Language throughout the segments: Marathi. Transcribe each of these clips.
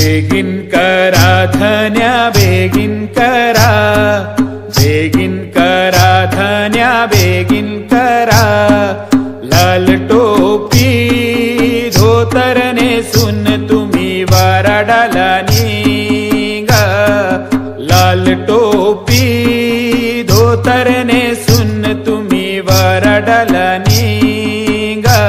बेगिन करा धन्या बेगिन करा, बेगिन करा धन्या बेगिन करा। लाल टोपी धोतर नेसून तुम्ही वराडाला निघा। लाल टोपी धोतर नेसून तुम्ही वराडाला निघा।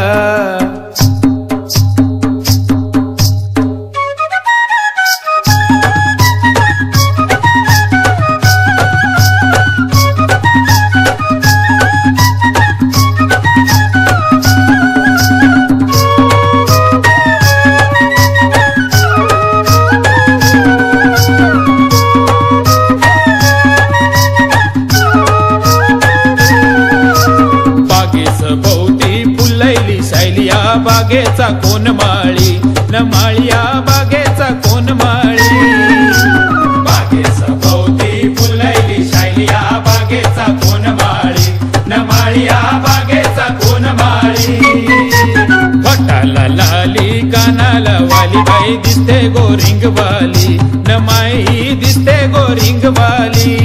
बागेचा कोण माळी न माळिया बागेचा कोण माळी। बागेचा भोवती फुलैली शायलिया बागेचा कोण माळी न माळिया बागेचा कोण माळी। वटाला लाली कानाला वाली बाई दिसते गोरिंगवाली न माई दिसते गोरिंगवाली।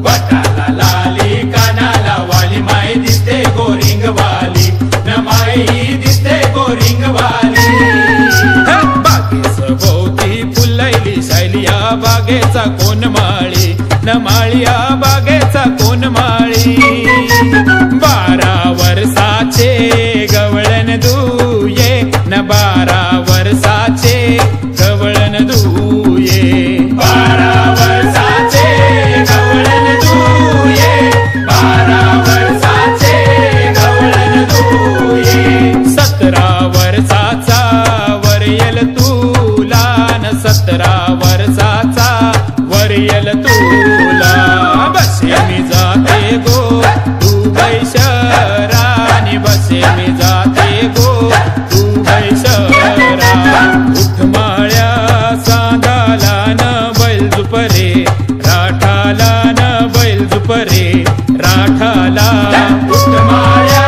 वटाला लाली कानाला वाली माई दिसते गोरिंगवाली न माई दिसते गोरिंगवाली। बागेच भोवती फुलैली शायलिया बागेचा कोण माळी न माळिया बागेचा कोण माळी। 12 वर्षाचे गवळण दुये न 12 वर्षाचे गवळण दुये। 12 वर्षाचे गवळण दुये 12 वर्षाचे गवळण दुये। 17 वर्षाचा वरयल तुला न 17 वर्षाचा वरयल तुला। बसे मी जाते गो दुबई शहरानी बसे मी जाते गो दुबई शहरा। उठमाळ्या सांगाला न बैल झुपरे राठाला न बैल झुपरे राठाला। उठमाळ्या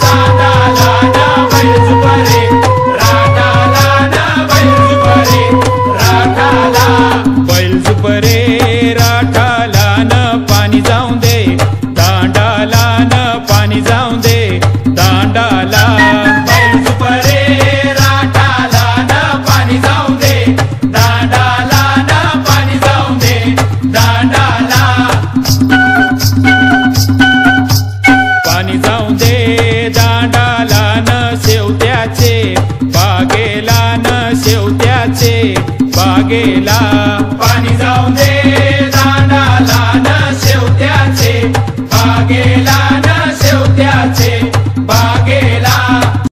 सांगाला न बैल झुपरे राठाला न बैल झुपरे राठाला। बैल झुपरे राठाला न पाणी जाऊन दे दांडाला न पाणी जाऊन दे दांडाला। बैल झुपरे राठाला न पाणी जाऊन दे दांडाला न पाणी जाऊन दे दांडाला। पाणी जाऊन दे दांडाला न शेवत्याचे बागेला न शेवत्याचे बागेला। पाणी जाऊन दे दांडाला न